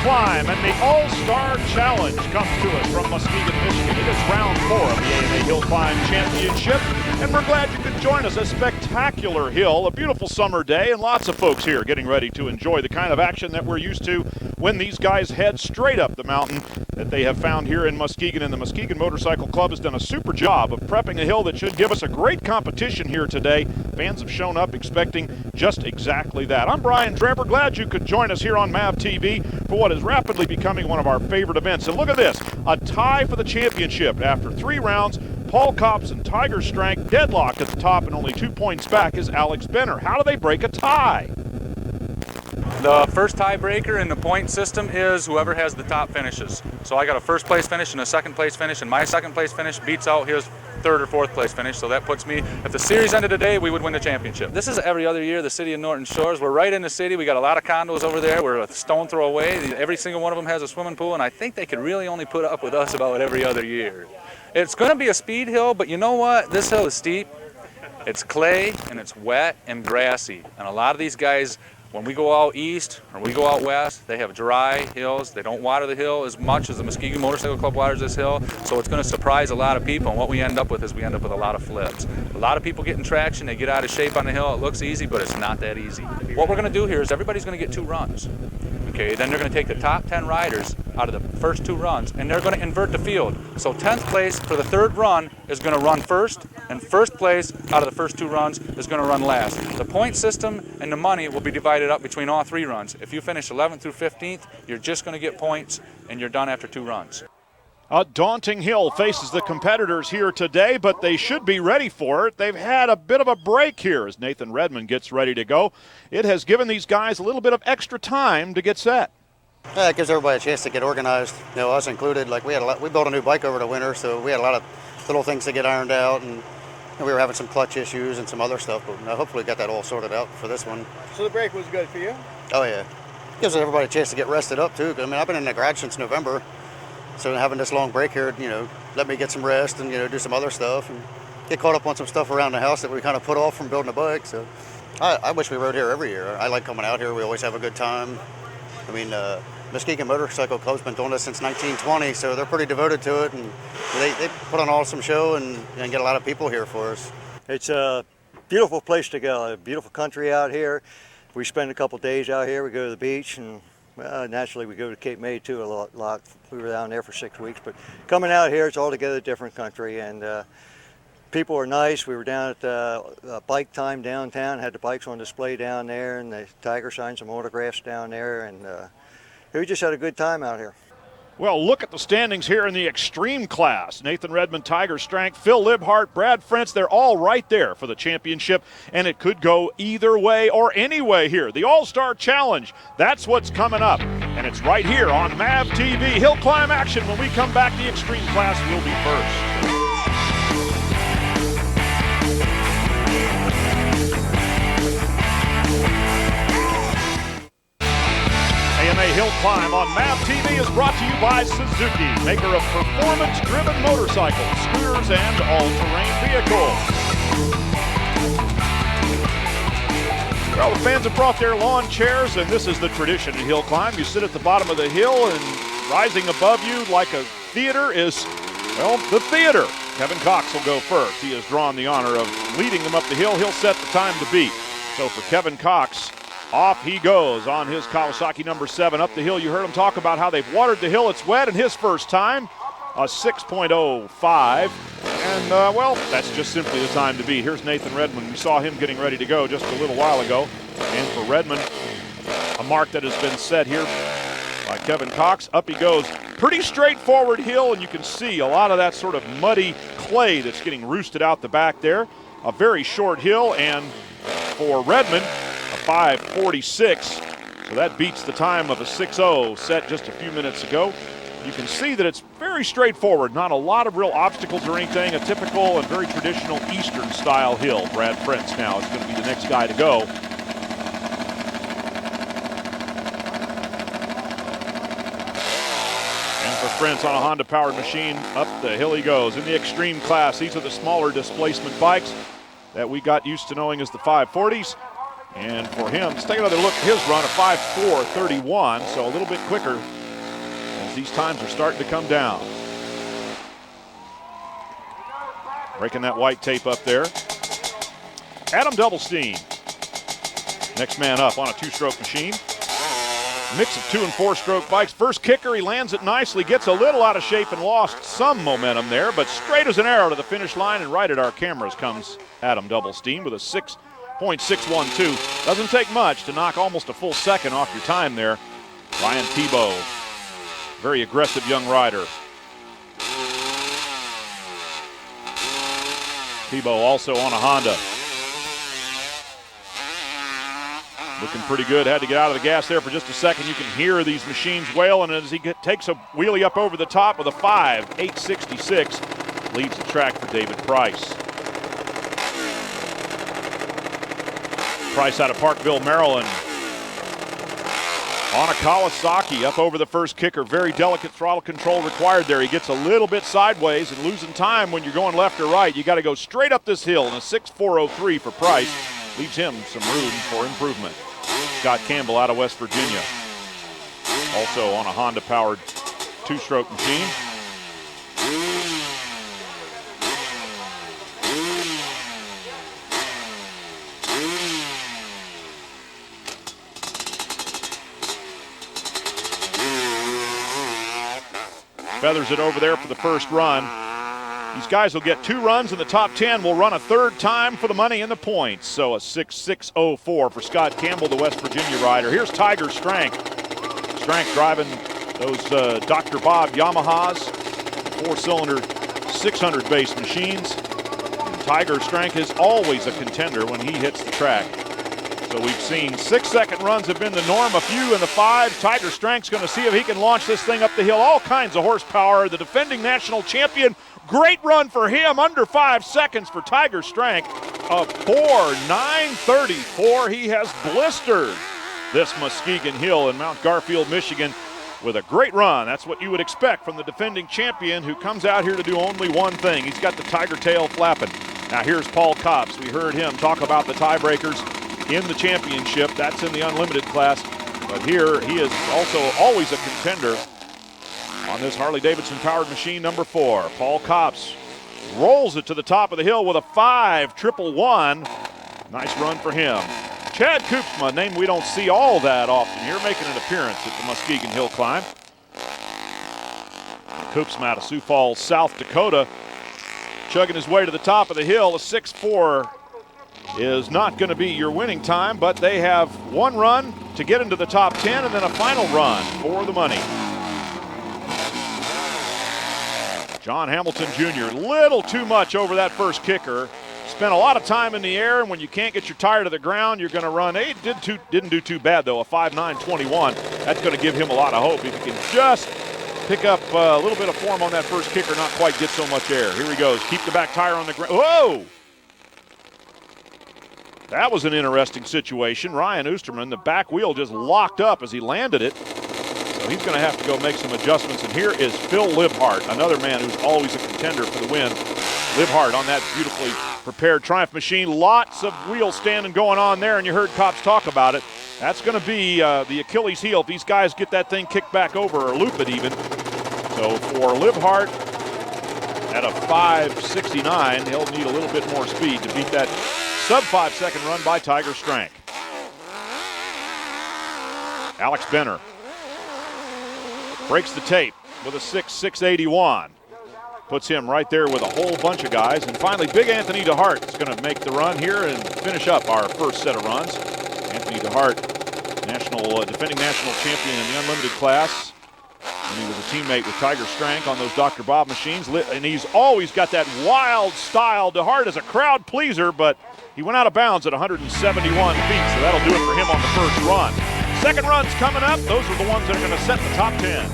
Hillclimb and the All-Star Challenge comes to us from Muskegon, Michigan. It is round 4 of the AMA Hillclimb Championship, and we're glad you could join us. A spectacular hill, a beautiful summer day, and lots of folks here getting ready to enjoy the kind of action that we're used to when these guys head straight up the mountain that they have found here in Muskegon. And the Muskegon Motorcycle Club has done a super job of prepping a hill that should give us a great competition here today. Fans have shown up expecting just exactly that. I'm Brian Trevor, glad you could join us here on Mav TV for what is rapidly becoming one of our favorite events. And look at this, a tie for the championship. After 3 rounds, Paul Copps and Tiger Strank deadlocked at the top, and only 2 points back is Alex Benner. How do they break a tie? The first tiebreaker in the point system is whoever has the top finishes. So I got a first place finish and a second place finish, and my second place finish beats out his third or fourth place finish. So that puts me, if the series ended today, we would win the championship. This is every other year, the city of Norton Shores. We're right in the city. We got a lot of condos over there. We're a stone throw away. Every single one of them has a swimming pool, and I think they could really only put up with us about every other year. It's going to be a speed hill, but you know what? This hill is steep. It's clay, and it's wet and grassy. And a lot of these guys, when we go out east or we go out west, they have dry hills. They don't water the hill as much as the Muskegon Motorcycle Club waters this hill. So it's going to surprise a lot of people. And what we end up with is we end up with a lot of flips. A lot of people getting traction. They get out of shape on the hill. It looks easy, but it's not that easy. What we're going to do here is everybody's going to get 2 runs. Okay, then they're going to take the top 10 riders out of the first 2 runs, and they're going to invert the field. So 10th place for the 3rd run is going to run first, and 1st place out of the first 2 runs is going to run last. The point system and the money will be divided up between all 3 runs. If you finish 11th through 15th, you're just going to get points, and you're done after 2 runs. A daunting hill faces the competitors here today, but they should be ready for it. They've had a bit of a break here as Nathan Redmond gets ready to go. It has given these guys a little bit of extra time to get set. Yeah, it gives everybody a chance to get organized. You know, us included. Like we built a new bike over the winter, so we had a lot of little things to get ironed out, and we were having some clutch issues and some other stuff. But hopefully, got that all sorted out for this one. So the break was good for you? Oh yeah, gives everybody a chance to get rested up too. I mean, I've been in the garage since November. So having this long break here, let me get some rest and, do some other stuff and get caught up on some stuff around the house that we kind of put off from building a bike. So I wish we rode here every year. I like coming out here. We always have a good time. I mean, Muskegon Motorcycle Club's been doing this since 1920, so they're pretty devoted to it, and they put on an awesome show and get a lot of people here for us. It's a beautiful place to go, a beautiful country out here. We spend a couple days out here. We go to the beach, and naturally we go to Cape May too a lot. We were down there for 6 weeks, but coming out here, it's altogether a different country, and people are nice. We were down at Bike Time downtown, had the bikes on display down there, and the Tiger signed some autographs down there, and we just had a good time out here. Well, look at the standings here in the extreme class. Nathan Redmond, Tiger Strank, Phil Libhart, Brad Frentz, they're all right there for the championship, and it could go either way or any way here. The All-Star Challenge, that's what's coming up, and it's right here on Mav TV. Hillclimb action when we come back. The extreme class will be first. AMA Hillclimb on Mav TV is brought to you by Suzuki, maker of performance-driven motorcycles, scooters, and all-terrain vehicles. Well, the fans have brought their lawn chairs, and this is the tradition at Hillclimb. You sit at the bottom of the hill, and rising above you like a theater is, well, the theater. Kevin Cox will go first. He has drawn the honor of leading them up the hill. He'll set the time to beat. So for Kevin Cox, off he goes on his Kawasaki number 7 up the hill. You heard him talk about how they've watered the hill. It's wet in his first time, a 6.05. And, well, that's just simply the time to beat. Here's Nathan Redmond. We saw him getting ready to go just a little while ago. And for Redmond, a mark that has been set here by Kevin Cox. Up he goes. Pretty straightforward hill, and you can see a lot of that sort of muddy clay that's getting roosted out the back there. A very short hill, and for Redmond, a 5:46, so that beats the time of a 6:0 set just a few minutes ago. You can see that it's very straightforward, not a lot of real obstacles or anything, a typical and very traditional Eastern style hill. Brad Frentz now is going to be the next guy to go. And for Frentz on a Honda powered machine, up the hill he goes. In the extreme class, these are the smaller displacement bikes that we got used to knowing as the 540s. And for him, let's take another look at his run, a 5:4:31, so a little bit quicker as these times are starting to come down. Breaking that white tape up there. Adam Doublestein, next man up on a 2-stroke machine. Mix of 2- and 4-stroke bikes. First kicker, he lands it nicely, gets a little out of shape and lost some momentum there, but straight as an arrow to the finish line, and right at our cameras comes Adam Doublestein with a 6.612. Doesn't take much to knock almost a full second off your time there. Ryan Tebow, very aggressive young rider. Tebow also on a Honda. Looking pretty good. Had to get out of the gas there for just a second. You can hear these machines wailing as he takes a wheelie up over the top with a 5.866. Leads the track for David Price. Price out of Parkville, Maryland. On a Kawasaki up over the first kicker. Very delicate throttle control required there. He gets a little bit sideways and losing time when you're going left or right. You got to go straight up this hill, and a 6.403 for Price leaves him some room for improvement. Scott Campbell out of West Virginia. Also on a Honda-powered 2-stroke machine. Feathers it over there for the first run. These guys will get 2 runs in the top 10. Will run a 3rd time for the money and the points. So a 6.604 for Scott Campbell, the West Virginia rider. Here's Tiger Strank. Strank driving those Dr. Bob Yamahas, 4-cylinder 600 base machines. And Tiger Strank is always a contender when he hits the track. So we've seen 6-second runs have been the norm, a few in the 5s. Tiger Strank's going to see if he can launch this thing up the hill. All kinds of horsepower. The defending national champion. Great run for him, under 5 seconds for Tiger Strank. A 4.934. He has blistered this Muskegon Hill in Mount Garfield, Michigan, with a great run. That's what you would expect from the defending champion, who comes out here to do only one thing. He's got the tiger tail flapping. Now here's Paul Copps. We heard him talk about the tiebreakers in the championship. That's in the unlimited class. But here he is also always a contender on this Harley-Davidson powered machine number 4. Paul Copps rolls it to the top of the hill with a 5.111. Nice run for him. Chad Koopsma, a name we don't see all that often here, making an appearance at the Muskegon Hill Climb. Koopsma out of Sioux Falls, South Dakota, chugging his way to the top of the hill. A 6.4 is not going to be your winning time, but they have 1 run to get into the top 10 and then a final run for the money. John Hamilton Jr., little too much over that first kicker. Spent a lot of time in the air, and when you can't get your tire to the ground, you're going to run. He didn't do too bad, though, a 5.921. That's going to give him a lot of hope. If he can just pick up a little bit of form on that first kicker, not quite get so much air. Here he goes. Keep the back tire on the ground. Whoa! That was an interesting situation. Ryan Oosterman, the back wheel just locked up as he landed it. So he's going to have to go make some adjustments. And here is Phil Libhart, another man who's always a contender for the win. Libhart on that beautifully prepared Triumph machine. Lots of wheel standing going on there, and you heard Copps talk about it. That's going to be the Achilles heel if these guys get that thing kicked back over or loop it even. So for Libhart at a 5.69, he'll need a little bit more speed to beat that sub-5-second run by Tiger Strank. Alex Benner breaks the tape with a 6.681. Puts him right there with a whole bunch of guys. And finally, Big Anthony DeHart is going to make the run here and finish up our first set of runs. Anthony DeHart, defending national champion in the unlimited class. And he was a teammate with Tiger Strank on those Dr. Bob machines. And he's always got that wild style. DeHart is a crowd pleaser, but he went out of bounds at 171 feet, so that'll do it for him on the first run. Second run's coming up. Those are the ones that are going to set the top 10.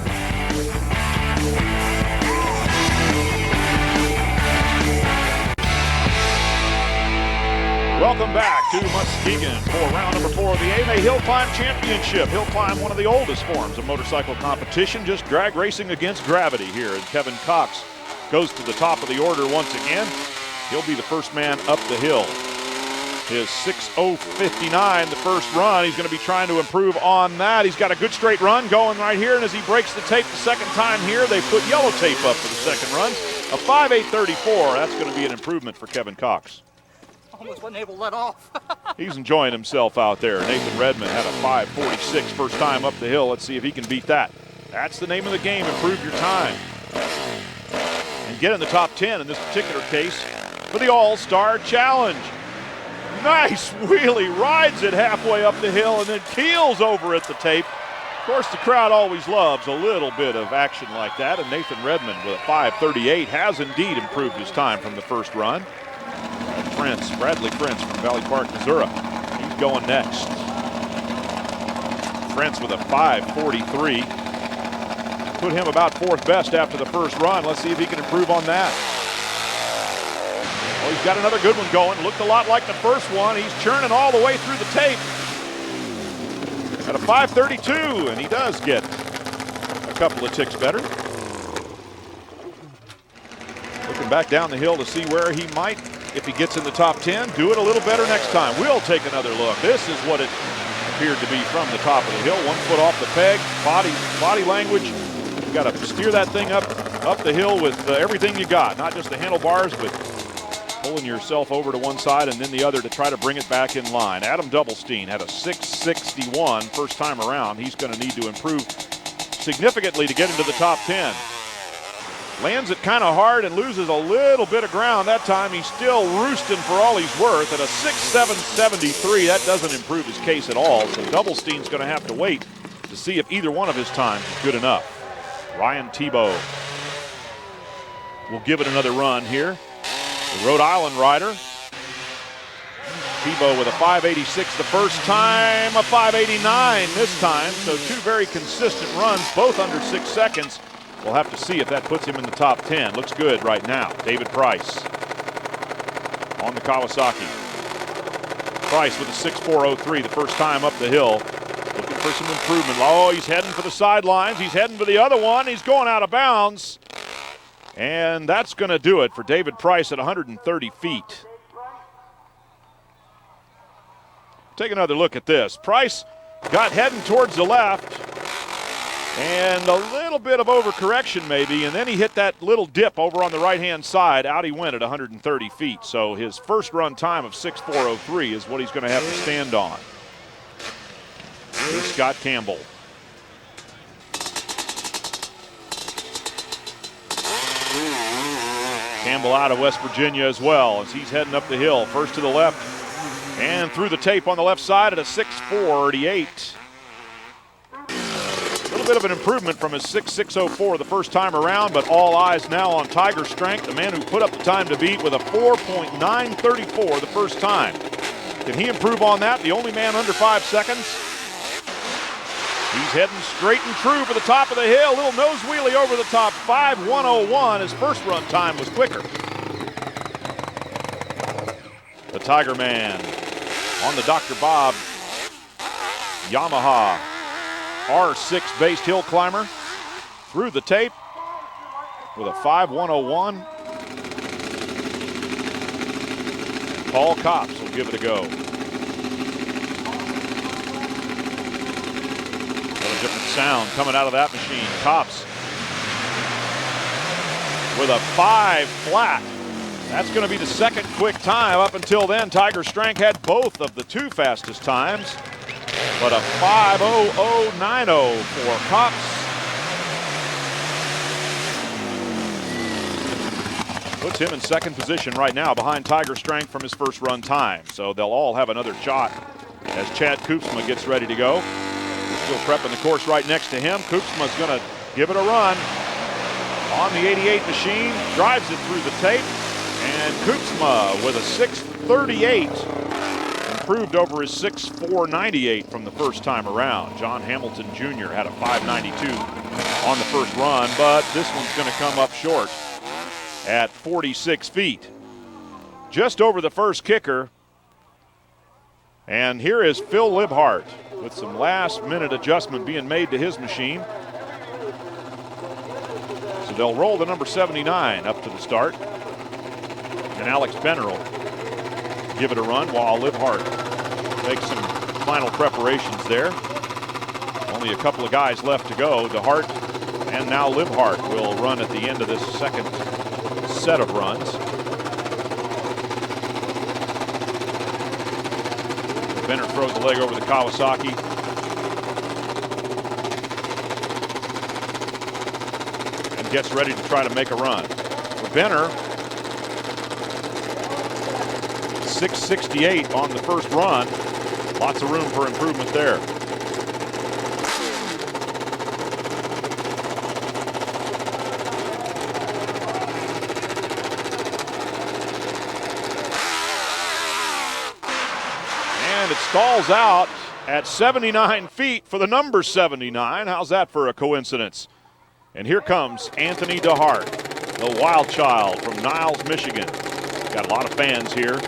Welcome back to Muskegon for round number 4 of the AMA Hillclimb Championship. Hillclimb, one of the oldest forms of motorcycle competition, just drag racing against gravity here. And Kevin Cox goes to the top of the order once again. He'll be the first man up the hill. His 6:059 the first run. He's going to be trying to improve on that. He's got a good straight run going right here, and as he breaks the tape the second time here, they put yellow tape up for the second run. A 5:834. That's going to be an improvement for Kevin Cox. Almost wasn't able to let off. He's enjoying himself out there. Nathan Redmond had a 5:46 first time up the hill. Let's see if he can beat that. That's the name of the game, improve your time. And get in the top 10 in this particular case for the All-Star Challenge. Nice wheelie, rides it halfway up the hill and then keels over at the tape. Of course, the crowd always loves a little bit of action like that, and Nathan Redmond with a 5:38 has indeed improved his time from the first run. Bradley Prince from Valley Park, Missouri. He's going next. Prince with a 5:43. Put him about fourth best after the first run. Let's see if he can improve on that. Well, he's got another good one going. Looked a lot like the first one. He's churning all the way through the tape. At a 5:32, and he does get a couple of ticks better. Looking back down the hill to see where he might, if he gets in the top 10, do it a little better next time. We'll take another look. This is what it appeared to be from the top of the hill. 1 foot off the peg, body language. You got to steer that thing up the hill with everything you got, not just the handlebars, but pulling yourself over to one side and then the other to try to bring it back in line. Adam Doublestein had a 6:61 first time around. He's going to need to improve significantly to get into the top 10. Lands it kind of hard and loses a little bit of ground. That time he's still roosting for all he's worth at a 6:773. That doesn't improve his case at all, so Doublestein's going to have to wait to see if either one of his times is good enough. Ryan Tebow will give it another run here. The Rhode Island rider. Tebow with a 5:86 the first time, a 5:89 this time, so two very consistent runs, both under 6 seconds. We'll have to see if that puts him in the top 10. Looks good right now. David Price on the Kawasaki. Price with a 6:403 the first time up the hill. Looking for some improvement. Oh, he's heading for the sidelines. He's heading for the other one. He's going out of bounds. And that's going to do it for David Price at 130 feet. Take another look at this. Price got heading towards the left. And a little bit of overcorrection maybe, and then he hit that little dip over on the right-hand side. Out he went at 130 feet. So his first run time of 6:403 is what he's going to have to stand on. Here's Scott Campbell. Campbell out of West Virginia as well as he's heading up the hill. First to the left and through the tape on the left side at a 6:488. A little bit of an improvement from his 6:604 the first time around, but all eyes now on Tiger Strength, the man who put up the time to beat with a 4.934 the first time. Can he improve on that? The only man under 5 seconds. He's heading straight and true for the top of the hill. Little nose wheelie over the top, 5:101. His first run time was quicker. The Tiger Man on the Dr. Bob Yamaha R6 based hill climber through the tape with a 5:101. Paul Copps will give it a go. What a different sound coming out of that machine. Copps with a 5 flat. That's going to be the second quick time. Up until then, Tiger Strength had both of the two fastest times. But a 5:0090 for Copps. Puts him in second position right now behind Tiger Strength from his first run time. So they'll all have another shot as Chad Koopsma gets ready to go. Still prepping the course right next to him. Koopsma's going to give it a run on the 88 machine. Drives it through the tape. And Koopsma with a 6:38. Improved over his 6:498 from the first time around. John Hamilton Jr. had a 5:92 on the first run, but this one's going to come up short at 46 feet. Just over the first kicker. And here is Phil Libhart with some last-minute adjustment being made to his machine. So they'll roll the number 79 up to the start. And Alex Bennerl give it a run while Libhart makes some final preparations there. Only a couple of guys left to go. DeHart and now Libhart will run at the end of this second set of runs. Benner throws the leg over the Kawasaki. And gets ready to try to make a run. For Benner, 668 on the first run. Lots of room for improvement there. And it stalls out at 79 feet for the number 79. How's that for a coincidence? And here comes Anthony DeHart, the wild child from Niles, Michigan. Got a lot of fans here.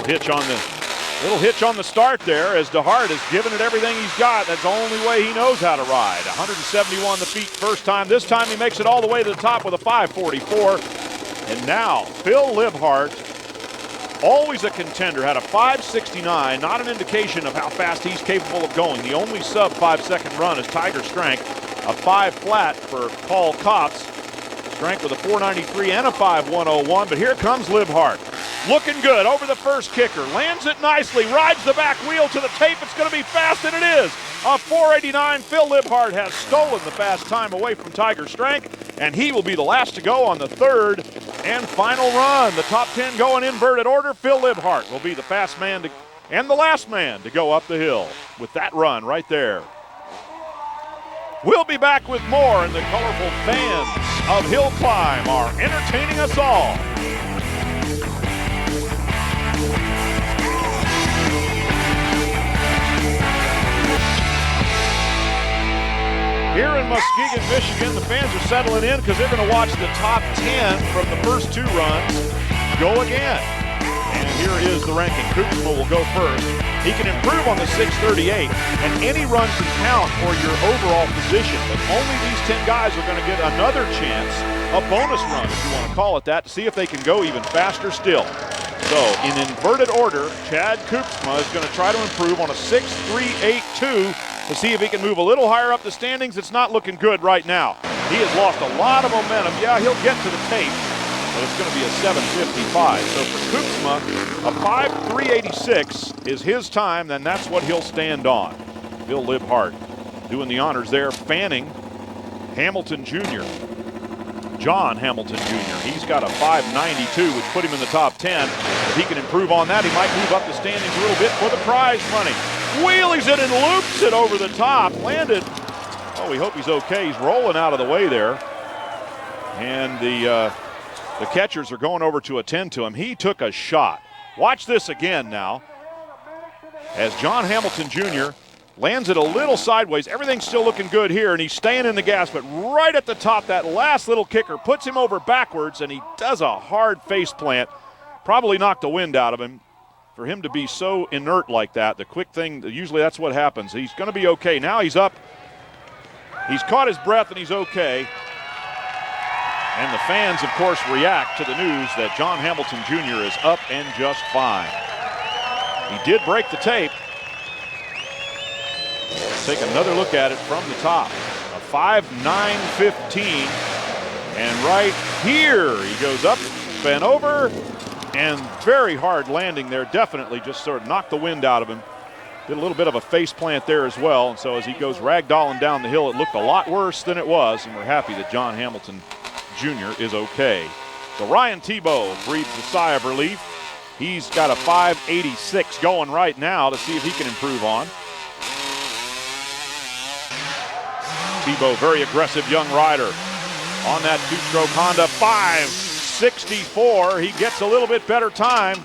Little hitch on the start there as DeHart has given it everything he's got. That's the only way he knows how to ride. 171 the feet first time. This time he makes it all the way to the top with a 544. And now Phil Libhart, always a contender, had a 569, not an indication of how fast he's capable of going. The only sub 5-second run is Tiger Strength, a 5 flat for Paul Kopps. Strength with a 493 and a 5101, but here comes Libhart. Looking good over the first kicker, lands it nicely, rides the back wheel to the tape. It's going to be fast, and it is. A 489. Phil Libhart has stolen the fast time away from Tiger Strength, and he will be the last to go on the third and final run. The top 10 go in inverted order. Phil Libhart will be the fast man and the last man to go up the hill with that run right there. We'll be back with more, and the colorful fans of Hillclimb are entertaining us all. Here in Muskegon, Michigan, the fans are settling in because they're going to watch the top 10 from the first 2 runs go again. And here is the ranking. Koopsma will go first. He can improve on the 638, and any run can count for your overall position. But only these 10 guys are going to get another chance, a bonus run, if you want to call it that, to see if they can go even faster still. So, in inverted order, Chad Koopsma is going to try to improve on a 6.382 to see if he can move a little higher up the standings. It's not looking good right now. He has lost a lot of momentum. Yeah, he'll get to the tape, but it's going to be a 7.55. So for Koopsma, a 5.386 is his time, and that's what he'll stand on. Bill Libhart doing the honors there, fanning Hamilton Jr., John Hamilton Jr. He's got a 5.92, which put him in the top 10. If he can improve on that, he might move up the standings a little bit for the prize money. Wheelies it and loops it over the top. Landed. Oh, we hope he's okay. He's rolling out of the way there. And the catchers are going over to attend to him. He took a shot. Watch this again now. As John Hamilton Jr. lands it a little sideways. Everything's still looking good here, and he's staying in the gas, but right at the top, that last little kicker puts him over backwards, and he does a hard face plant. Probably knocked the wind out of him. For him to be so inert like that, the quick thing, usually that's what happens. He's going to be okay. Now he's up. He's caught his breath, and he's okay. And the fans, of course, react to the news that John Hamilton Jr. is up and just fine. He did break the tape. Let's take another look at it from the top. A 5.915. And right here, he goes up and over. And very hard landing there. Definitely just sort of knocked the wind out of him. Did a little bit of a face plant there as well. And so as he goes ragdolling down the hill, it looked a lot worse than it was. And we're happy that John Hamilton Jr. is okay. So Ryan Tebow breathes a sigh of relief. He's got a 5.86 going right now to see if he can improve on. Tebow, very aggressive young rider on that 2-stroke Honda. 5.64. He gets a little bit better time.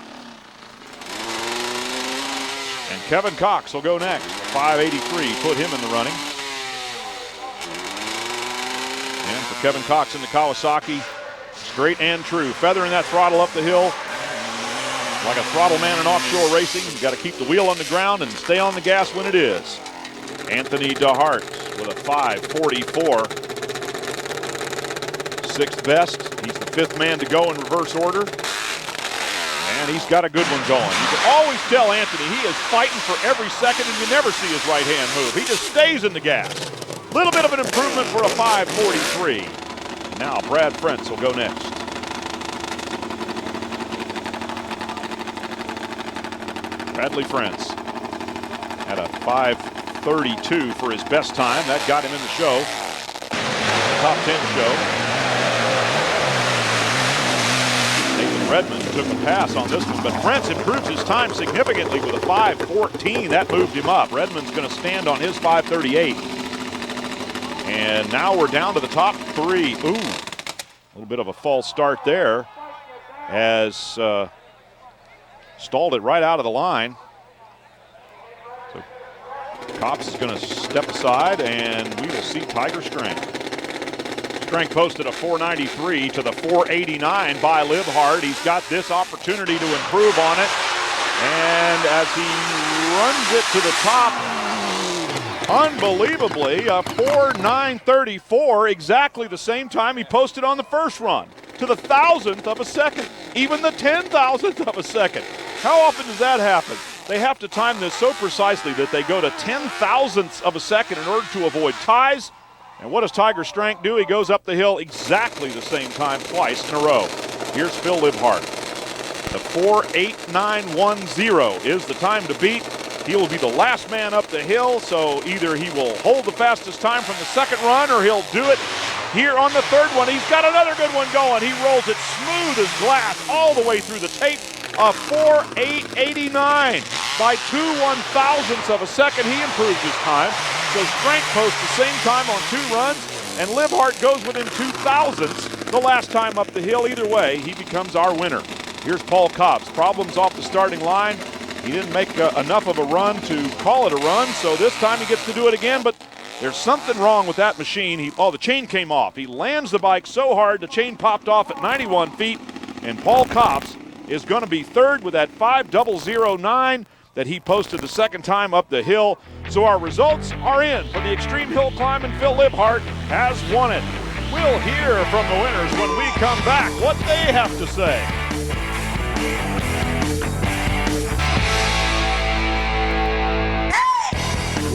And Kevin Cox will go next. 5.83 put him in the running. And for Kevin Cox in the Kawasaki, straight and true. Feathering that throttle up the hill like a throttle man in offshore racing. You got to keep the wheel on the ground and stay on the gas when it is. Anthony DeHart with a 5.44. Sixth best. He's the fifth man to go in reverse order. And he's got a good one going. You can always tell Anthony he is fighting for every second, and you never see his right hand move. He just stays in the gas. A little bit of an improvement for a 5:43. Now Brad Frentz will go next. Bradley Frentz had a 5:32 for his best time. That got him in the show, the top 10 show. Nathan Redmond took a pass on this one, but Frentz improved his time significantly with a 5:14. That moved him up. Redmond's going to stand on his 5:38. And now we're down to the top three. Ooh, a little bit of a false start there as stalled it right out of the line. So Copps is going to step aside, and we will see Tiger Strength. Strength posted a 493 to the 489 by Libhart. He's got this opportunity to improve on it. And as he runs it to the top, unbelievably, a 4.934, exactly the same time he posted on the first run, to the 1,000th of a second, even the 10,000th of a second. How often does that happen? They have to time this so precisely that they go to 10,000ths of a second in order to avoid ties. And what does Tiger Strength do? He goes up the hill exactly the same time twice in a row. Here's Phil Libhart. The 4.8910 is the time to beat. He will be the last man up the hill, so either he will hold the fastest time from the second run or he'll do it here on the third one. He's got another good one going. He rolls it smooth as glass all the way through the tape. A 4.889 by 2/1000ths of a second. He improves his time. So Strength posts the same time on 2 runs, and Libhart goes within 2/1000ths the last time up the hill. Either way, he becomes our winner. Here's Paul Copps. Problems off the starting line. He didn't make enough of a run to call it a run, so this time he gets to do it again, but there's something wrong with that machine. The chain came off. He lands the bike so hard, the chain popped off at 91 feet, and Paul Copps is going to be third with that 5.009 that he posted the second time up the hill. So our results are in for the Extreme Hill Climb, and Phil Libhart has won it. We'll hear from the winners when we come back, what they have to say.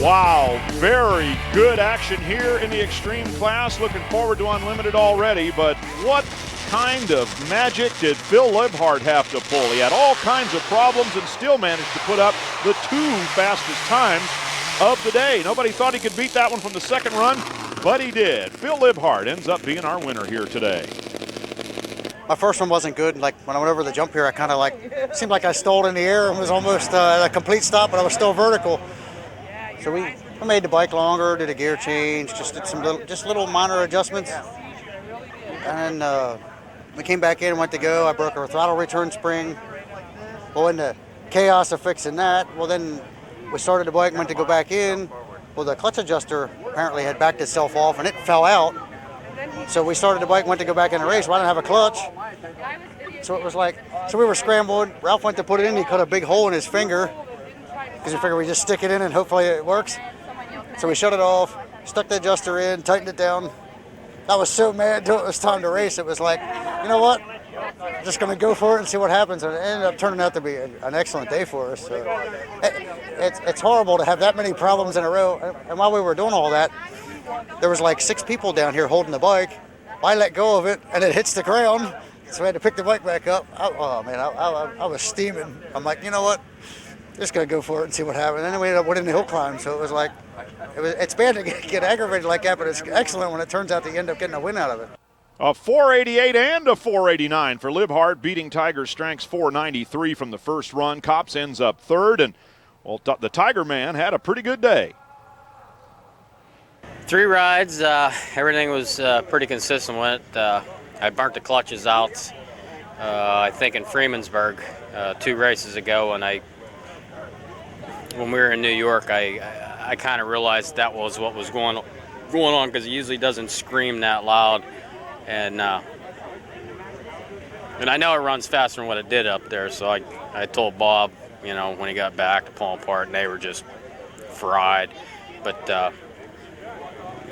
Wow, very good action here in the Extreme class. Looking forward to Unlimited already, but what kind of magic did Phil Libhart have to pull? He had all kinds of problems and still managed to put up the 2 fastest times of the day. Nobody thought he could beat that one from the second run, but he did. Phil Libhart ends up being our winner here today. My first one wasn't good. Like when I went over the jump here, I kind of seemed like I stalled in the air and was almost a complete stop, but I was still vertical. So we made the bike longer, did a gear change, just did some little minor adjustments. And then we came back in and went to go. I broke our throttle return spring. Well, in the chaos of fixing that, well, then we started the bike and went to go back in. Well, the clutch adjuster apparently had backed itself off and it fell out. So we started the bike and went to go back in the race. Well, I didn't have a clutch. So it was so we were scrambling. Ralph went to put it in. He cut a big hole in his finger because we figured we just stick it in and hopefully it works. So we shut it off, stuck the adjuster in, tightened it down. I was so mad until it was time to race. It was like, you know what? I'm just going to go for it and see what happens. And it ended up turning out to be an excellent day for us. So it's horrible to have that many problems in a row. And while we were doing all that, there was like 6 people down here holding the bike. I let go of it and it hits the ground. So I had to pick the bike back up. I was steaming. I'm like, you know what? Just going to go for it and see what happens. And then we ended up winning the hill climb. So it was like, it's bad to get aggravated like that, but it's excellent when it turns out that you end up getting a win out of it. A 488 and a 489 for Libhart, beating Tiger Strength's 493 from the first run. Copps ends up third, and well, the Tiger man had a pretty good day. 3 rides, everything was pretty consistent with it. I burnt the clutches out, I think in Freemansburg 2 races ago, and when we were in New York, I kind of realized that was what was going on because it usually doesn't scream that loud, and I know it runs faster than what it did up there. So I told Bob, when he got back to pull them apart, and they were just fried. But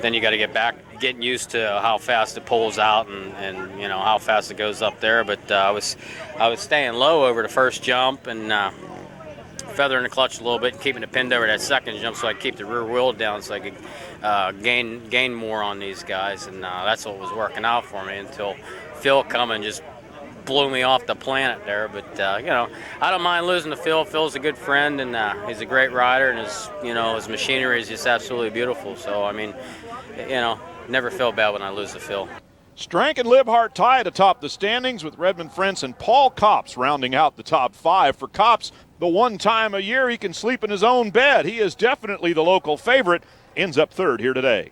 then you got to get getting used to how fast it pulls out and you know how fast it goes up there. But I was staying low over the first jump and feathering the clutch a little bit and keeping it pinned over that second jump so I could keep the rear wheel down so I could gain more on these guys. And that's what was working out for me until Phil come and just blew me off the planet there. But you know, I don't mind losing to Phil. Phil's a good friend and he's a great rider, and his machinery is just absolutely beautiful. So I mean, you know, never feel bad when I lose to Phil. Strank and Libhart tied atop the standings with Redmond Frentz and Paul Copps rounding out the top 5. For Copps, the one time a year he can sleep in his own bed. He is definitely the local favorite. Ends up 3rd here today.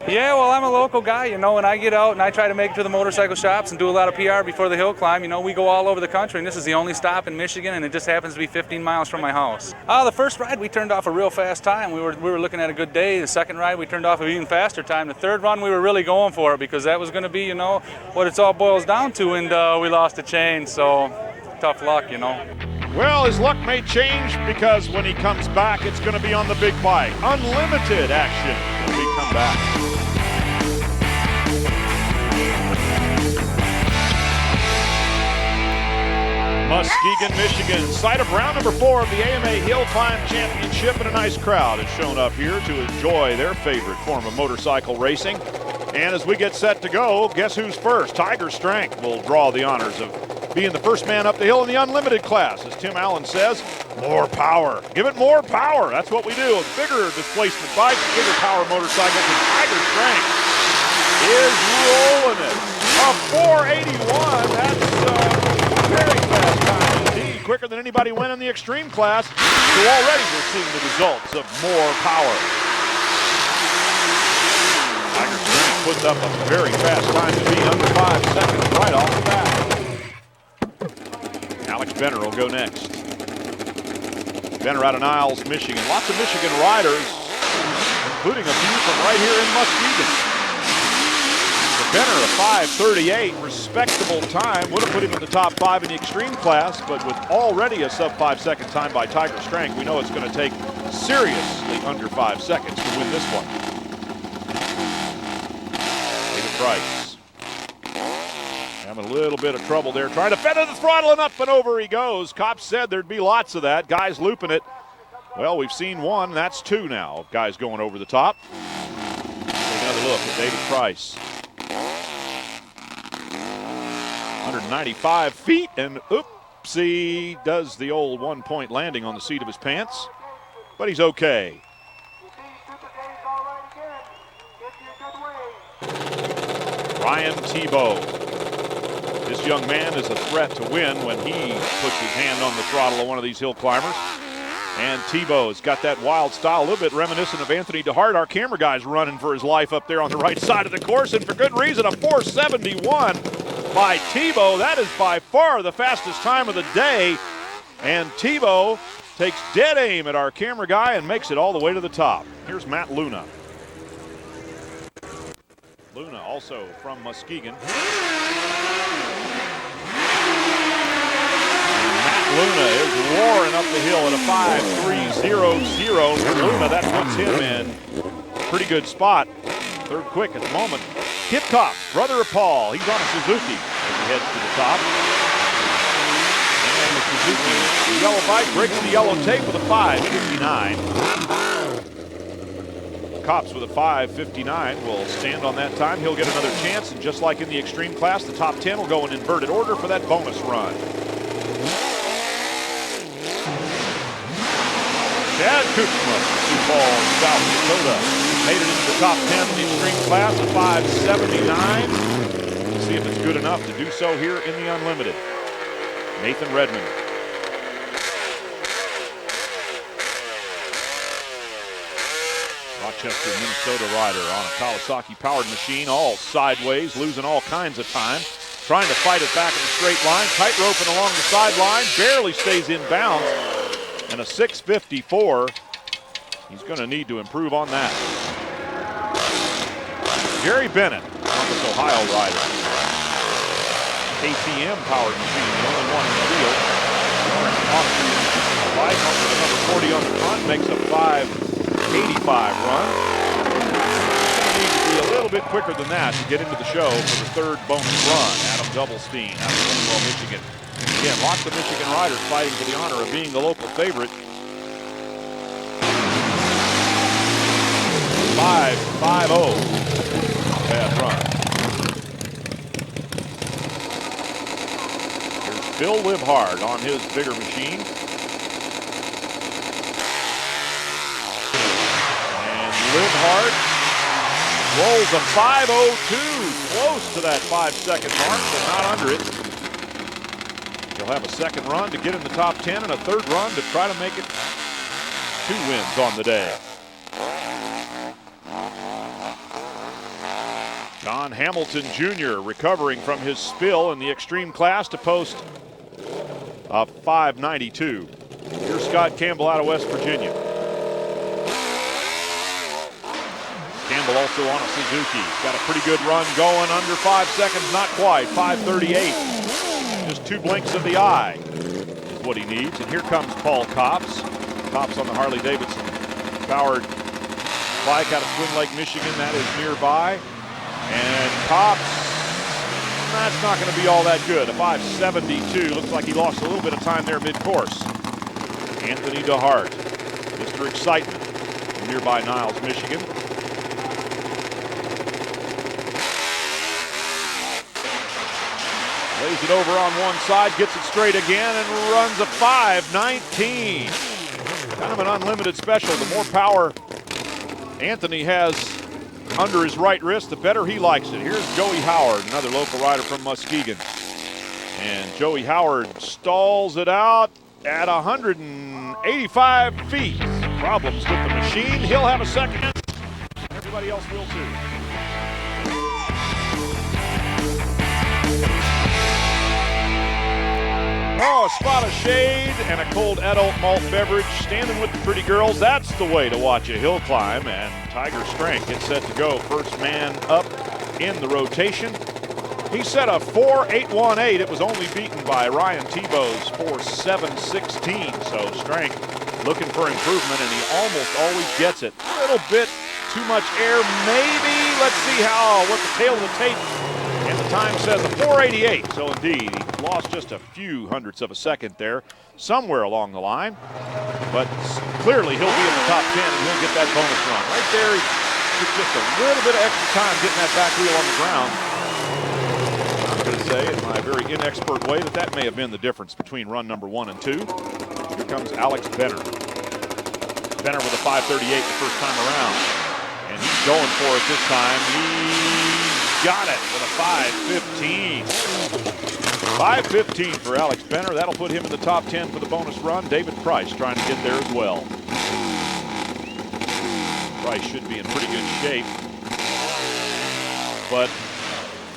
Yeah, well, I'm a local guy, you know, and I get out and I try to make it to the motorcycle shops and do a lot of PR before the hill climb. You know, we go all over the country, and this is the only stop in Michigan, and it just happens to be 15 miles from my house. The first ride, we turned off a real fast time. We were looking at a good day. The second ride, we turned off an even faster time. The third run, we were really going for it because that was going to be, you know, what it's all boils down to, and we lost the chain, so tough luck, you know. Well, his luck may change because when he comes back, it's going to be on the big bike. Unlimited action when we come back. Muskegon, Michigan, site of round number 4 of the AMA Hillclimb Championship, and a nice crowd has shown up here to enjoy their favorite form of motorcycle racing. And as we get set to go, guess who's first? Tiger Strank will draw the honors of being the first man up the hill in the unlimited class. As Tim Allen says, more power. Give it more power. That's what we do. Bigger displacement bikes, bigger power motorcycles, and Tiger Strank is rolling it. A 481, that's very fast time indeed, quicker than anybody went in the extreme class. So already we're seeing the results of more power. Tiger Strank puts up a very fast time to be under 5 seconds right off the bat. Alex Benner will go next. Benner out of Niles, Michigan. Lots of Michigan riders, including a few from right here in Muskegon. Benner, a 5:38, respectable time. Would have put him in the top 5 in the extreme class, but with already a sub 5 second time by Tiger Strank, we know it's going to take seriously under 5 seconds to win this one. David Price having a little bit of trouble there, trying to feather the throttle, and up and over he goes. Copps said there'd be lots of that. Guys looping it. Well, we've seen one, that's 2 now. Guys going over the top. Take another look at David Price. 195 feet, and oopsie, does the old 1-point landing on the seat of his pants, but he's okay. Ryan Tebow. This young man is a threat to win when he puts his hand on the throttle of one of these hill climbers. And Tebow's got that wild style, a little bit reminiscent of Anthony DeHart. Our camera guy's running for his life up there on the right side of the course, and for good reason. A 471 by Tebow. That is by far the fastest time of the day. And Tebow takes dead aim at our camera guy and makes it all the way to the top. Here's Matt Luna. Luna also from Muskegon. Luna is roaring up the hill at a 5.300 for Luna. That puts him in a pretty good spot. 3rd quick at the moment. Kip Copps, brother of Paul. He's on a Suzuki as he heads to the top. And the Suzuki, the yellow bike, breaks the yellow tape with a 5.59. Copps with a 5.59 will stand on that time. He'll get another chance, and just like in the extreme class, the top 10 will go in inverted order for that bonus run. Chad Kuchma, Sioux Falls, South Dakota, made it into the top 10 in the extreme class, a 5.79. Let's see if it's good enough to do so here in the Unlimited. Nathan Redmond. Rochester, Minnesota rider on a Kawasaki-powered machine, all sideways, losing all kinds of time. Trying to fight it back in the straight line, tight roping along the sideline, barely stays in bounds. And a 6.54, he's going to need to improve on that. Jerry Bennett, Columbus, Ohio rider. KTM powered machine, the only one in the field. Austrian bike with a number 40 on the front, makes a 5.85 run. Going to need to do be a little bit quicker than that to get into the show for the third bonus run. Adam Doublestein out of Cornwall, Michigan. Again, lots of Michigan riders fighting for the honor of being the local favorite. 5.50. Bad run. Here's Bill Libhard on his bigger machine. And Libhard rolls a 5.02, close to that 5-second mark, but not under it. He'll have a second run to get in the top 10 and a third run to try to make it 2 wins on the day. John Hamilton Jr. recovering from his spill in the extreme class to post a 5.92. Here's Scott Campbell out of West Virginia. Campbell also on a Suzuki. Got a pretty good run going, under 5 seconds, not quite, 5.38. Just 2 blinks of the eye is what he needs. And here comes Paul Copps. Copps on the Harley-Davidson powered bike out of Twin Lake, Michigan. That is nearby. And Copps, that's not going to be all that good. A 5.72. Looks like he lost a little bit of time there mid-course. Anthony DeHart, Mr. Excitement from nearby Niles, Michigan. Lays it over on one side, gets it straight again, and runs a 5.19. Kind of an unlimited special. The more power Anthony has under his right wrist, the better he likes it. Here's Joey Howard, another local rider from Muskegon. And Joey Howard stalls it out at 185 feet. Problems with the machine. He'll have a second. Everybody else will too. Oh, a spot of shade and a cold adult malt beverage. Standing with the pretty girls, that's the way to watch a hill climb. And Tiger Strength gets set to go. First man up in the rotation. He set a 4.818. It was only beaten by Ryan Tebow's 4.716. So Strength looking for improvement, and he almost always gets it. A little bit too much air, maybe. Let's see what the tail of the tape. And the time says a 4.88, so indeed, he lost just a few hundredths of a second there, somewhere along the line. But clearly, he'll be in the top 10, and he'll get that bonus run. Right there, he took just a little bit of extra time getting that back wheel on the ground. I'm going to say, in my very inexpert way, that may have been the difference between run number 1 and 2. Here comes Alex Benner. Benner with a 5.38 the first time around. And he's going for it this time. He got it with a 5.15. 5.15 for Alex Benner. That'll put him in the top 10 for the bonus run. David Price trying to get there as well. Price should be in pretty good shape. But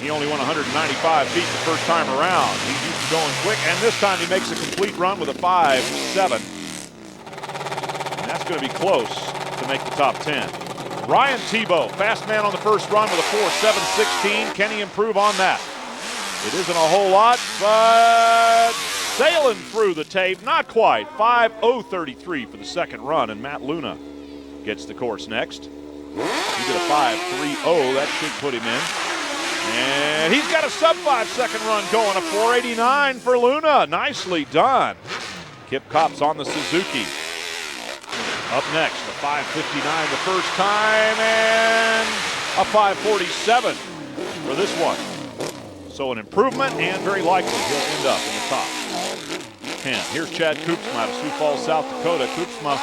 he only went 195 feet the first time around. He's used to going quick, and this time he makes a complete run with a 5.7. And that's going to be close to make the top 10. Ryan Tebow, fast man on the first run with a 4.716. Can he improve on that? It isn't a whole lot, but sailing through the tape, not quite. 5.033 for the second run, and Matt Luna gets the course next. He did a 5.30. That should put him in. And he's got a sub-5 second run going, a 4.89 for Luna. Nicely done. Kip Copps on the Suzuki. Up next, a 5.59 the first time, and a 5.47 for this one. So an improvement, and very likely he'll end up in the top 10. Here's Chad Koopsma out of Sioux Falls, South Dakota. Koopsma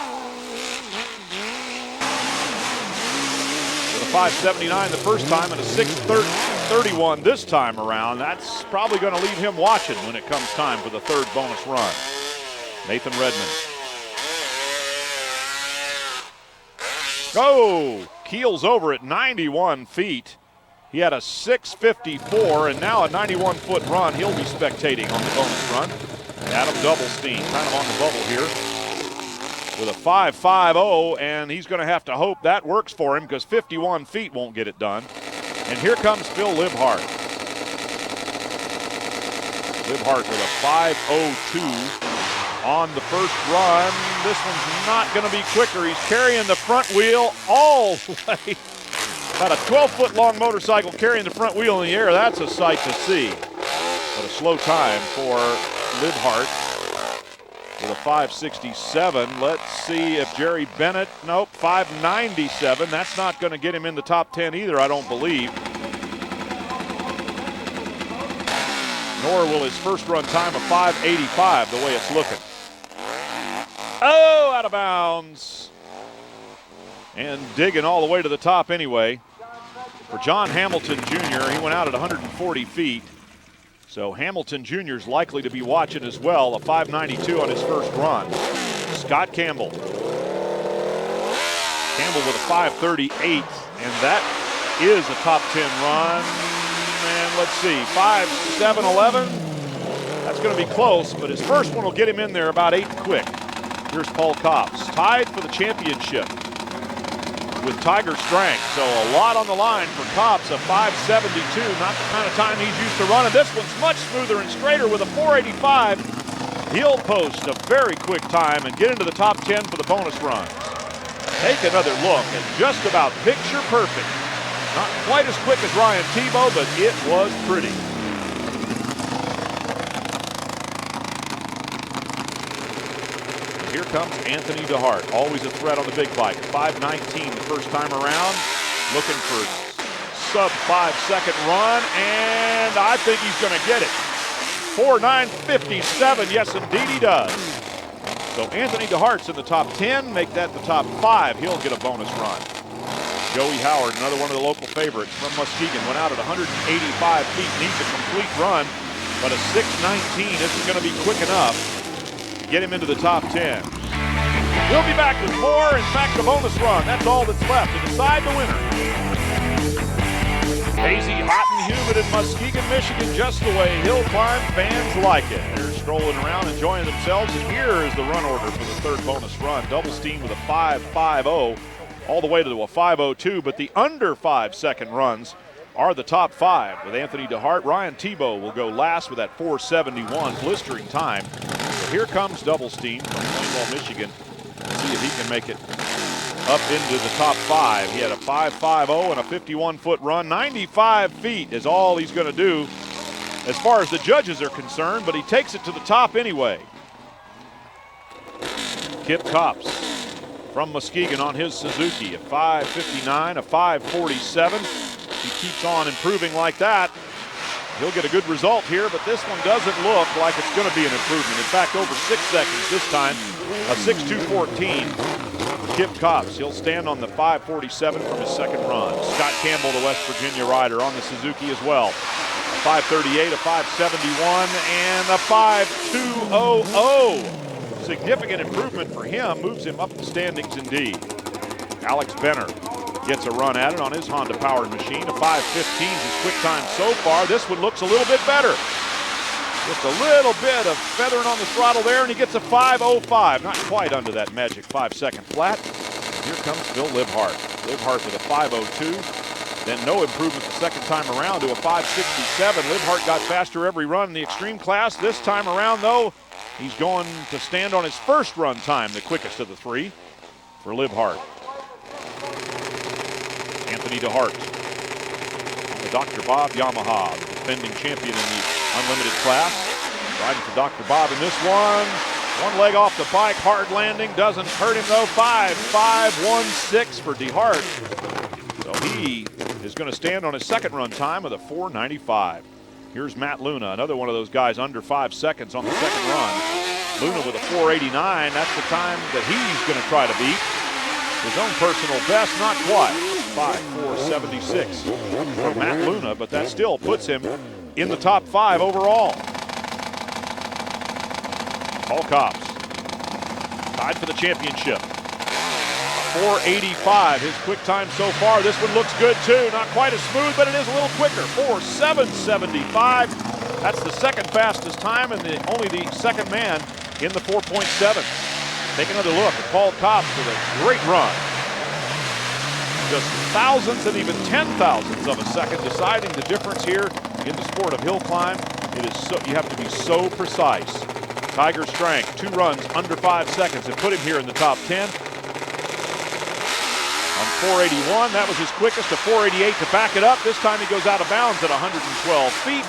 with a 5.79 the first time and a 6.31 this time around. That's probably going to leave him watching when it comes time for the third bonus run. Nathan Redmond. Oh, keels over at 91 feet. He had a 6.54 and now a 91-foot run. He'll be spectating on the bonus run. Adam Doublestein kind of on the bubble here with a 5.50, and he's going to have to hope that works for him because 51 feet won't get it done. And here comes Phil Libhart. Libhart with a 5.02. On the first run. This one's not going to be quicker. He's carrying the front wheel all the way About a 12-foot long motorcycle carrying the front wheel in the air. That's a sight to see. But a slow time for Libhart with a 5:67. Let's see if Jerry Bennett, nope, 5:97. That's not going to get him in the top 10 either, I don't believe. Nor will his first run time of 5:85, the way it's looking. Oh, out of bounds. And digging all the way to the top anyway. For John Hamilton Jr., he went out at 140 feet. So Hamilton Jr. is likely to be watching as well, a 5:92 on his first run. Scott Campbell. Campbell with a 5:38, and that is a top 10 run. And let's see, 5:7:11. That's going to be close, but his first one will get him in there about 8 quick. Here's Paul Copps, tied for the championship with Tiger strength. So a lot on the line for Copps, a 5:72, not the kind of time he's used to running. This one's much smoother and straighter with a 4:85. He'll post a very quick time and get into the top 10 for the bonus runs. Take another look and just about picture perfect. Not quite as quick as Ryan Tebow, but it was pretty. Here comes Anthony DeHart, always a threat on the big bike. 5:19 the first time around, looking for sub 5-second run, and I think he's going to get it. 4:9:57, yes indeed he does. So Anthony DeHart's in the top 10, make that the top 5, he'll get a bonus run. Joey Howard, another one of the local favorites from Muskegon, went out at 185 feet, needs a complete run, but a 6:19 isn't going to be quick enough to get him into the top 10. We'll be back with more. In fact, the bonus run, that's all that's left to decide the winner. Hazy, hot and humid in Muskegon, Michigan, just the way Hillclimb fans like it. They're strolling around, enjoying themselves, and here is the run order for the third bonus run. Double Steam with a 5:50. All the way to a 5:02, but the under 5-second runs are the top 5 with Anthony DeHart. Ryan Tebow will go last with that 4:71 blistering time. So here comes Double Steam from Plainwell, Michigan. Let's see if he can make it up into the top 5. He had a 5:50 and a 51-foot run. 95 feet is all he's going to do as far as the judges are concerned, but he takes it to the top anyway. Kip Copps from Muskegon on his Suzuki, a 5:59, a 5:47. He keeps on improving like that, he'll get a good result here, but this one doesn't look like it's going to be an improvement. In fact, over 6 seconds this time, a 6:2:14. Kip Copps, he'll stand on the 5:47 from his second run. Scott Campbell, the West Virginia rider, on the Suzuki as well. A 5:38, a 5:71, and a 5:2:00. Significant improvement for him, moves him up the standings indeed. Alex Benner gets a run at it on his Honda powered machine. A 5:15 is his quick time so far. This one looks a little bit better. Just a little bit of feathering on the throttle there, and he gets a 5:05. Not quite under that magic 5-second flat. Here comes Phil Libhart. Libhart with a 5:02. Then no improvement the second time around to a 5:67. Libhart got faster every run in the extreme class. This time around, though, he's going to stand on his first run time, the quickest of the 3 for Libhart. Anthony DeHart, the Dr. Bob Yamaha, the defending champion in the unlimited class. Riding for Dr. Bob in this one. One leg off the bike, hard landing, doesn't hurt him though. 5:5:16 for DeHart. So he is going to stand on his second run time with a 4:95. Here's Matt Luna, another one of those guys under 5 seconds on the second run. Luna with a 4:89, that's the time that he's going to try to beat. His own personal best, not quite. 5:4:76 for Matt Luna, but that still puts him in the top 5 overall. Paul Copps, tied for the championship. 4:85, his quick time so far. This one looks good too. Not quite as smooth, but it is a little quicker. 4:7:75. That's the second fastest time and only the second man in the 4.7. Take another look at Paul Copps with a great run. Just thousandths and even 10,000ths of a second deciding the difference here in the sport of hill climb. It is so, you have to be so precise. Tiger strength, 2 runs under 5 seconds and put him here in the top 10. on 481. That was his quickest, a 488 to back it up. This time he goes out of bounds at 112 feet.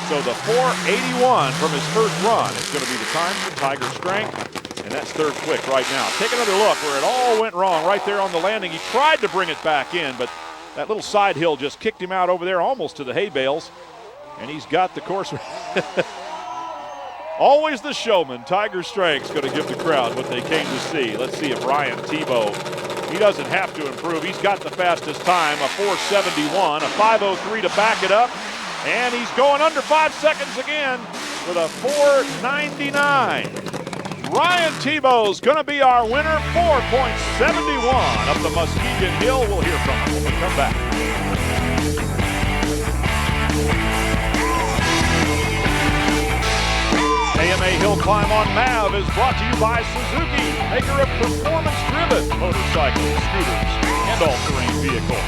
So the 481 from his first run is going to be the time for Tiger Strength. And that's third quick right now. Take another look where it all went wrong right there on the landing. He tried to bring it back in, but that little side hill just kicked him out over there almost to the hay bales. And he's got the course. Always the showman. Tiger Strength's going to give the crowd what they came to see. Let's see if Ryan Tebow, he doesn't have to improve. He's got the fastest time, a 471, a 503 to back it up. And he's going under 5 seconds again with a 499. Ryan Tebow's going to be our winner, 4.71 up the Muskegon Hill. We'll hear from him when we come back. AMA Hillclimb on Mav is brought to you by Suzuki, maker of performance-driven motorcycles, scooters, and all-terrain vehicles.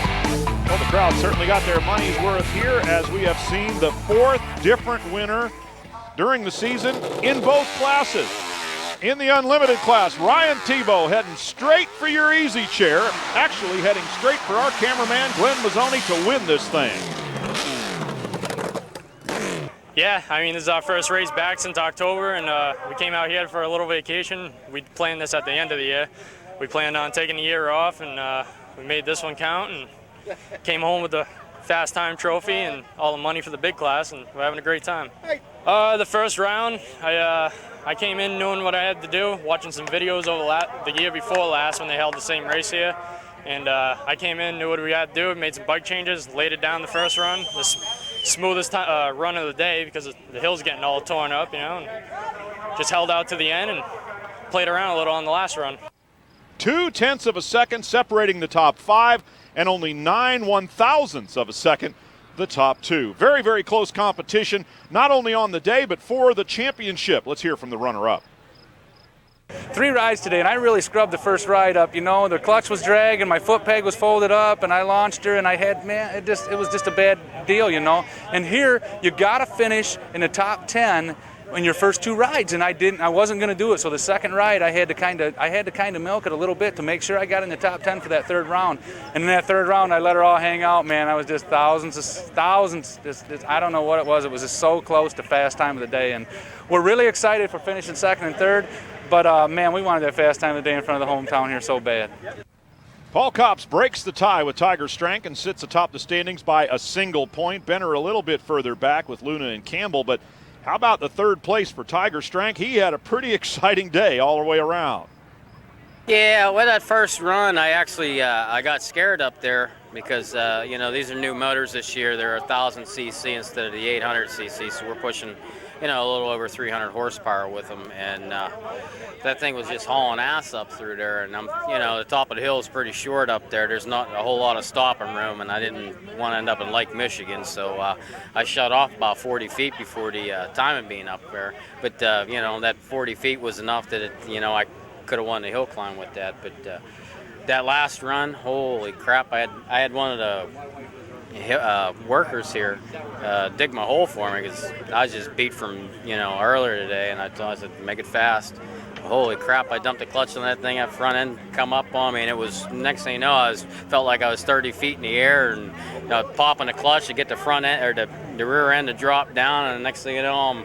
Well, the crowd certainly got their money's worth here as we have seen the fourth different winner during the season in both classes. In the unlimited class, Ryan Tebow heading straight for your easy chair, actually heading straight for our cameraman Glenn Mazzoni to win this thing. Yeah, I mean, this is our first race back since October, and we came out here for a little vacation. We planned this at the end of the year. We planned on taking a year off, and we made this one count, and came home with the fast time trophy and all the money for the big class, and we're having a great time. The first round, I came in knowing what I had to do, watching some videos over the year before last when they held the same race here. And I came in, knew what we had to do, made some bike changes, laid it down the first run, the smoothest run of the day because the hill's getting all torn up, you know, and just held out to the end and played around a little on the last run. 0.2 of a second separating the top five, and only 9 1/1000ths of a second the top two. Very, very close competition, not only on the day, but for the championship. Let's hear from the runner-up. 3 rides today, and I really scrubbed the first ride up. You know, the clutch was dragging, my foot peg was folded up, and I launched her, and I had, man, it was just a bad deal, you know. And here, you got to finish in the top 10 in your first 2 rides, and I wasn't going to do it. So the second ride, I had to kind of milk it a little bit to make sure I got in the top 10 for that third round. And in that third round, I let her all hang out, man. I was just thousands, I don't know what it was. It was just so close to fast time of the day, and we're really excited for finishing second and third. But, man, we wanted that fast time of the day in front of the hometown here so bad. Paul Copps breaks the tie with Tiger Strength and sits atop the standings by a single point. Benner a little bit further back with Luna and Campbell. But how about the third place for Tiger Strength? He had a pretty exciting day all the way around. Yeah, with that first run, I actually I got scared up there because, you know, these are new motors this year. They're 1,000 cc instead of the 800 cc, so we're pushing, you know, a little over 300 horsepower with them, and that thing was just hauling ass up through there. And you know, the top of the hill is pretty short up there. There's not a whole lot of stopping room, and I didn't want to end up in Lake Michigan, so I shut off about 40 feet before the timing being up there. But you know, that 40 feet was enough that you know, I could have won the hill climb with that. But that last run, holy crap! I had one of the workers here dig my hole for me because I was just beat from, you know, earlier today, and I said make it fast. Holy crap, I dumped the clutch on that thing, that front end come up on me, and it was, next thing you know, I felt like I was 30 feet in the air, and popping the clutch to get the front end or the rear end to drop down, and the next thing you know,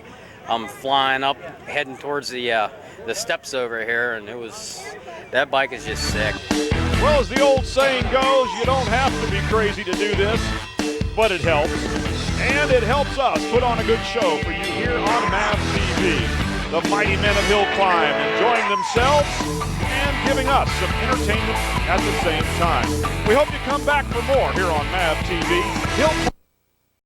I'm flying up heading towards the steps over here, and that bike is just sick. Well, as the old saying goes, you don't have to be crazy to do this, but it helps. And it helps us put on a good show for you here on Mav TV. The mighty men of Hillclimb enjoying themselves and giving us some entertainment at the same time. We hope you come back for more here on Mav TV.